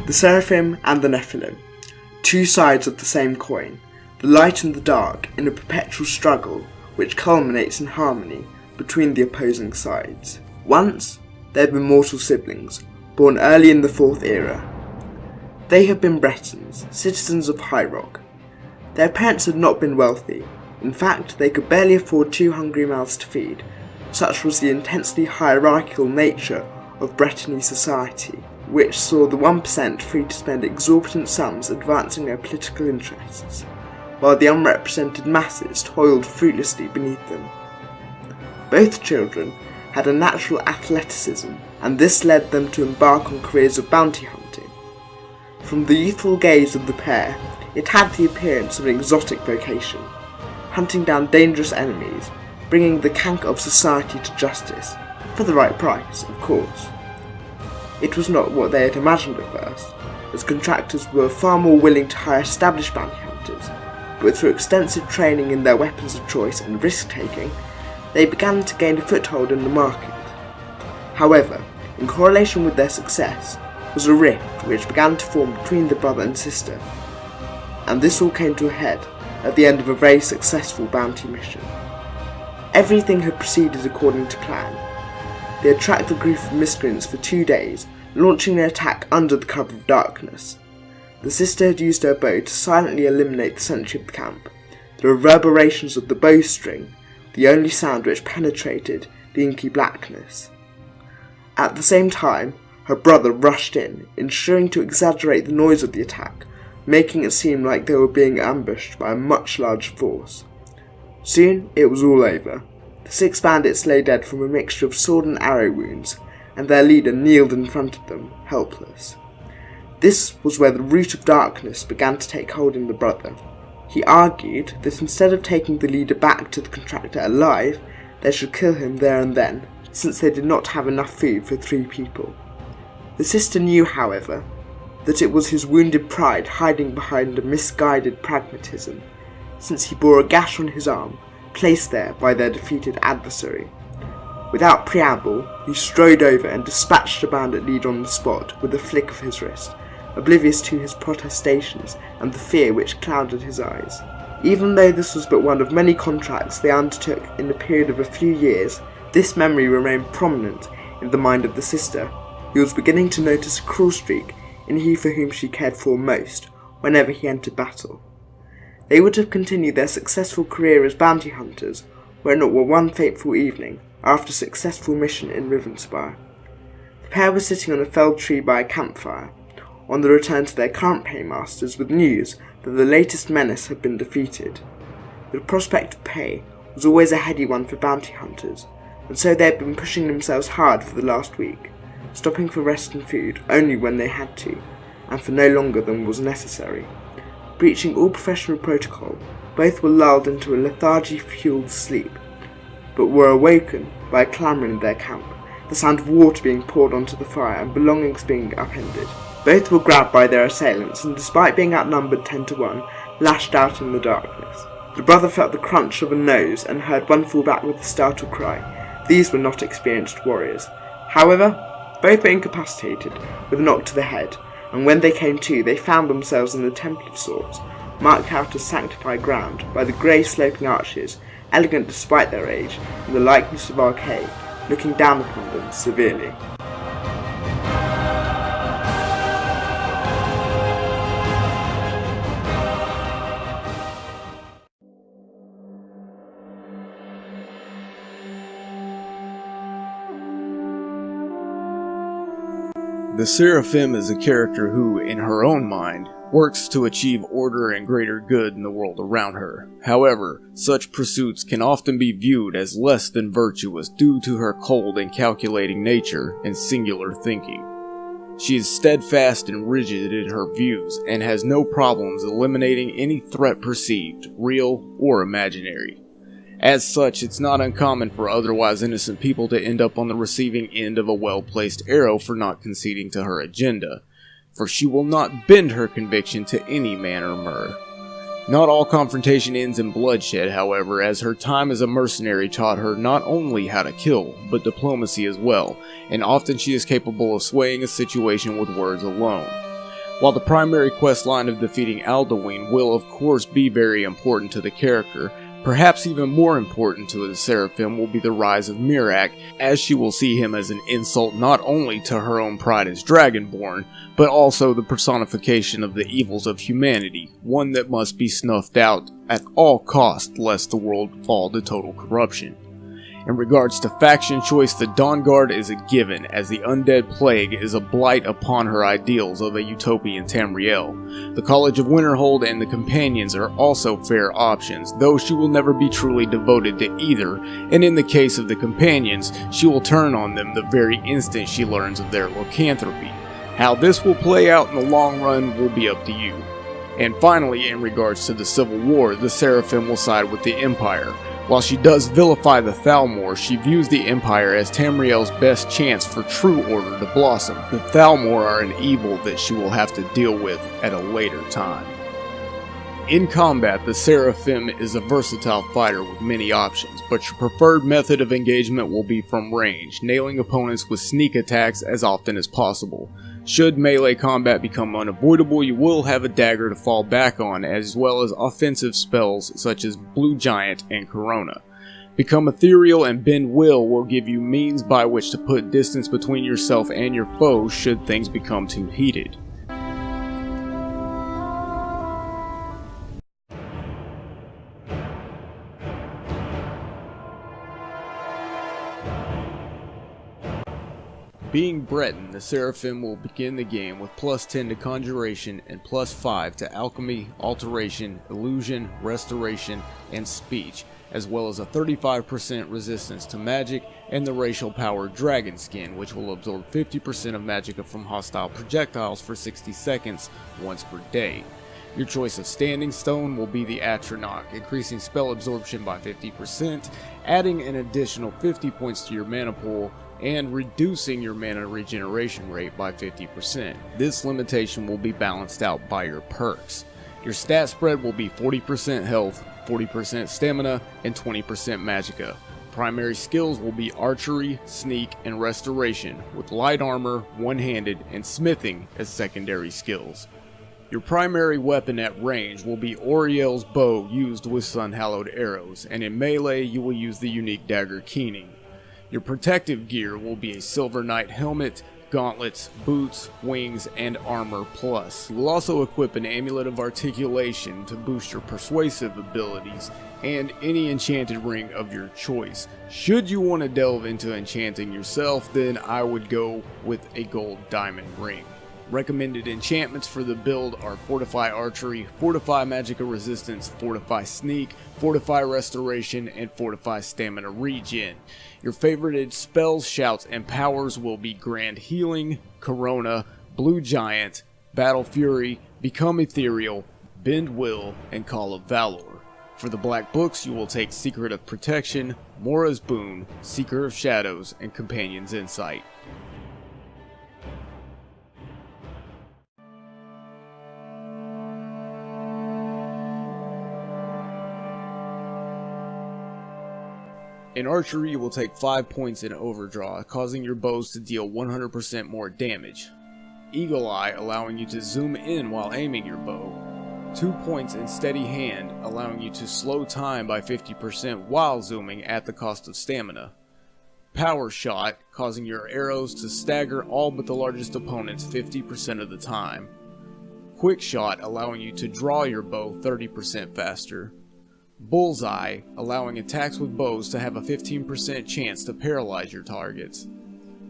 The Seraphim and the Nephilim, two sides of the same coin, the light and the dark in a perpetual struggle which culminates in harmony between the opposing sides. Once, there had been mortal siblings, born early in the 4th era. They had been Bretons, citizens of High Rock. Their parents had not been wealthy. In fact, they could barely afford 2 hungry mouths to feed. Such was the intensely hierarchical nature of Breton society, which saw the 1% free to spend exorbitant sums advancing their political interests, while the unrepresented masses toiled fruitlessly beneath them. Both children had a natural athleticism, and this led them to embark on careers of bounty hunting. From the youthful gaze of the pair, it had the appearance of an exotic vocation, hunting down dangerous enemies, bringing the canker of society to justice, for the right price, of course. It was not what they had imagined at first, as contractors were far more willing to hire established bounty hunters, but through extensive training in their weapons of choice and risk-taking, they began to gain a foothold in the market. However, in correlation with their success, was a rift which began to form between the brother and sister, and this all came to a head at the end of a very successful bounty mission. Everything had proceeded according to plan. They had tracked the group of miscreants for 2 days, launching their attack under the cover of darkness. The sister had used her bow to silently eliminate the sentry of the camp, the reverberations of the bowstring, the only sound which penetrated the inky blackness. At the same time, her brother rushed in, ensuring to exaggerate the noise of the attack, making it seem like they were being ambushed by a much larger force. Soon it was all over. The 6 bandits lay dead from a mixture of sword and arrow wounds, and their leader kneeled in front of them, helpless. This was where the root of darkness began to take hold in the brother. He argued that instead of taking the leader back to the contractor alive, they should kill him there and then, since they did not have enough food for 3 people. The sister knew, however, that it was his wounded pride hiding behind a misguided pragmatism, since he bore a gash on his arm, placed there by their defeated adversary. Without preamble, he strode over and dispatched a bandit leader on the spot with a flick of his wrist, oblivious to his protestations and the fear which clouded his eyes. Even though this was but one of many contracts they undertook in the period of a few years, this memory remained prominent in the mind of the sister, who was beginning to notice a cruel streak in he for whom she cared for most whenever he entered battle. They would have continued their successful career as bounty hunters were it not one fateful evening after a successful mission in Rivenspire. The pair were sitting on a felled tree by a campfire, on the return to their current paymasters with news that the latest menace had been defeated. The prospect of pay was always a heady one for bounty hunters, and so they had been pushing themselves hard for the last week, stopping for rest and food only when they had to, and for no longer than was necessary. Breaching all professional protocol, both were lulled into a lethargy-fueled sleep, but were awoken by a clamour in their camp, the sound of water being poured onto the fire and belongings being upended. Both were grabbed by their assailants and, despite being outnumbered 10 to 1, lashed out in the darkness. The brother felt the crunch of a nose and heard one fall back with a startled cry. These were not experienced warriors. However, both were incapacitated with a knock to the head, and when they came to, they found themselves in a temple of sorts, marked out as sanctified ground by the grey sloping arches, elegant despite their age, and the likeness of Arcade, looking down upon them severely. The Seraphim is a character who, in her own mind, works to achieve order and greater good in the world around her. However, such pursuits can often be viewed as less than virtuous due to her cold and calculating nature and singular thinking. She is steadfast and rigid in her views and has no problems eliminating any threat perceived, real or imaginary. As such, it's not uncommon for otherwise innocent people to end up on the receiving end of a well-placed arrow for not conceding to her agenda, for she will not bend her conviction to any man or mer. Not all confrontation ends in bloodshed, however, as her time as a mercenary taught her not only how to kill, but diplomacy as well, and often she is capable of swaying a situation with words alone. While the primary quest line of defeating Alduin will of course be very important to the character, perhaps even more important to the Seraphim will be the rise of Miraak, as she will see him as an insult not only to her own pride as Dragonborn, but also the personification of the evils of humanity, one that must be snuffed out at all costs lest the world fall to total corruption. In regards to faction choice, the Dawnguard is a given, as the undead plague is a blight upon her ideals of a utopian Tamriel. The College of Winterhold and the Companions are also fair options, though she will never be truly devoted to either, and in the case of the Companions, she will turn on them the very instant she learns of their lycanthropy. How this will play out in the long run will be up to you. And finally, in regards to the Civil War, the Seraphim will side with the Empire. While she does vilify the Thalmor, she views the Empire as Tamriel's best chance for true order to blossom. The Thalmor are an evil that she will have to deal with at a later time. In combat, the Seraphim is a versatile fighter with many options, but your preferred method of engagement will be from range, nailing opponents with sneak attacks as often as possible. Should melee combat become unavoidable, you will have a dagger to fall back on, as well as offensive spells such as Blue Giant and Corona. Become Ethereal and Bend will give you means by which to put distance between yourself and your foes should things become too heated. Being Breton, the Seraphim will begin the game with +10 to Conjuration and +5 to Alchemy, Alteration, Illusion, Restoration, and Speech, as well as a 35% resistance to magic and the racial power Dragon Skin, which will absorb 50% of magicka from hostile projectiles for 60 seconds once per day. Your choice of Standing Stone will be the Atronach, increasing spell absorption by 50%, adding an additional 50 points to your mana pool, and reducing your mana regeneration rate by 50%. This limitation will be balanced out by your perks. Your stat spread will be 40% health, 40% stamina, and 20% magicka. Primary skills will be archery, sneak, and restoration, with light armor, one-handed, and smithing as secondary skills. Your primary weapon at range will be Oriel's bow used with sun-hallowed arrows, and in melee you will use the unique dagger Keening. Your protective gear will be a Silver Knight helmet, gauntlets, boots, wings, and armor plus. You will also equip an Amulet of Articulation to boost your persuasive abilities, and any enchanted ring of your choice. Should you want to delve into enchanting yourself, then I would go with a gold diamond ring. Recommended enchantments for the build are Fortify Archery, Fortify Magicka Resistance, Fortify Sneak, Fortify Restoration, and Fortify Stamina Regen. Your favorited spells, shouts, and powers will be Grand Healing, Corona, Blue Giant, Battle Fury, Become Ethereal, Bend Will, and Call of Valor. For the Black Books, you will take Secret of Protection, Mora's Boon, Seeker of Shadows, and Companion's Insight. In archery, you will take 5 points in overdraw, causing your bows to deal 100% more damage. Eagle Eye, allowing you to zoom in while aiming your bow. 2 points in steady hand, allowing you to slow time by 50% while zooming at the cost of stamina. Power Shot, causing your arrows to stagger all but the largest opponents 50% of the time. Quick Shot, allowing you to draw your bow 30% faster. Bullseye, allowing attacks with bows to have a 15% chance to paralyze your targets.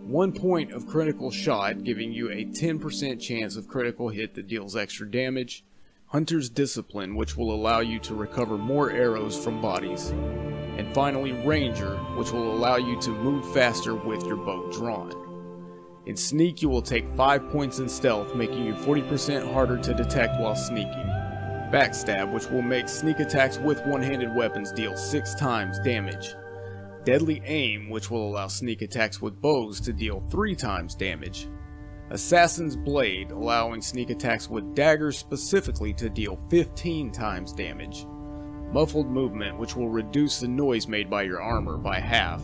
1 point of critical shot, giving you a 10% chance of critical hit that deals extra damage. Hunter's Discipline, which will allow you to recover more arrows from bodies. And finally, Ranger, which will allow you to move faster with your bow drawn. In Sneak, you will take 5 points in Stealth, making you 40% harder to detect while sneaking. Backstab, which will make sneak attacks with one-handed weapons deal 6 times damage. Deadly Aim, which will allow sneak attacks with bows to deal 3 times damage. Assassin's Blade, allowing sneak attacks with daggers specifically to deal 15 times damage. Muffled Movement, which will reduce the noise made by your armor by half.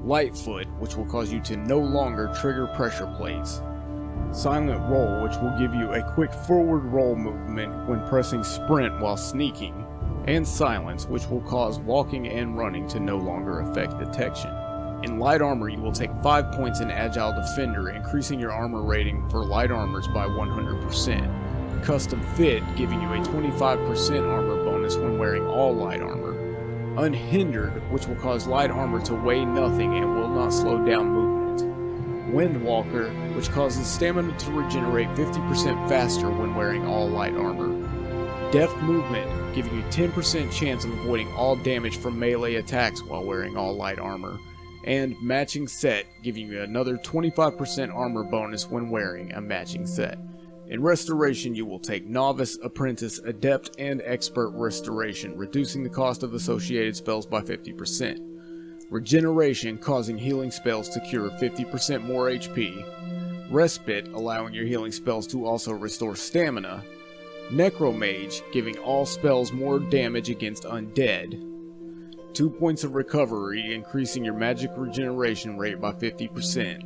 Lightfoot, which will cause you to no longer trigger pressure plates. Silent Roll, which will give you a quick forward roll movement when pressing sprint while sneaking, and Silence, which will cause walking and running to no longer affect detection. In Light Armor, you will take 5 points in Agile Defender, increasing your armor rating for light armors by 100%. Custom Fit, giving you a 25% armor bonus when wearing all light armor. Unhindered, which will cause light armor to weigh nothing and will not slow down movement. Windwalker, which causes stamina to regenerate 50% faster when wearing all light armor. Deft Movement, giving you 10% chance of avoiding all damage from melee attacks while wearing all light armor. And Matching Set, giving you another 25% armor bonus when wearing a matching set. In Restoration, you will take Novice, Apprentice, Adept, and Expert Restoration, reducing the cost of associated spells by 50%. Regeneration, causing healing spells to cure 50% more HP. Respite, allowing your healing spells to also restore stamina. Necromage, giving all spells more damage against undead. 2 points of recovery, increasing your magic regeneration rate by 50%.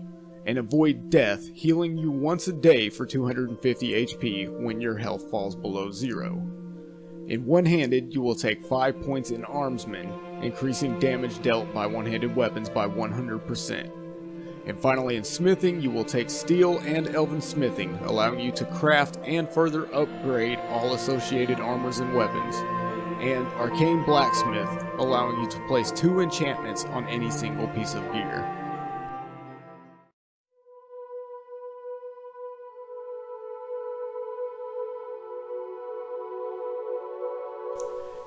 And Avoid Death, healing you once a day for 250 HP when your health falls below 0. In One-Handed, you will take 5 points in Armsman, increasing damage dealt by one-handed weapons by 100%. And finally in Smithing, you will take Steel and Elven Smithing, allowing you to craft and further upgrade all associated armors and weapons. And Arcane Blacksmith, allowing you to place 2 enchantments on any single piece of gear.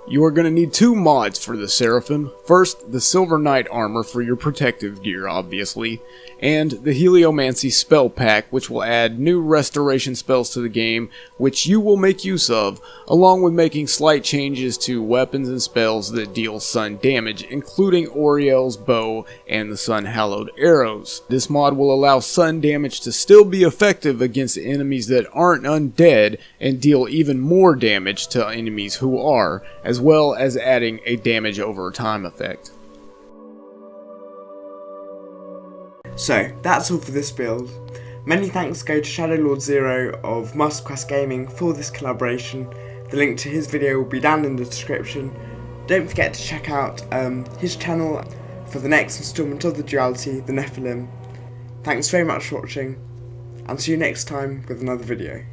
You are going to need 2 mods for the Seraphim. First, the Silver Knight armor for your protective gear, obviously, and the Heliomancy spell pack, which will add new restoration spells to the game, which you will make use of, along with making slight changes to weapons and spells that deal sun damage, including Oriel's bow and the sun-hallowed arrows. This mod will allow sun damage to still be effective against enemies that aren't undead, and deal even more damage to enemies who are, as well as adding a damage over time effect. So, that's all for this build. Many thanks go to Shadowlord Zero of MasterQuest Gaming for this collaboration. The link to his video will be down in the description. Don't forget to check out his channel for the next instalment of the duality, the Nephilim. Thanks very much for watching, and see you next time with another video.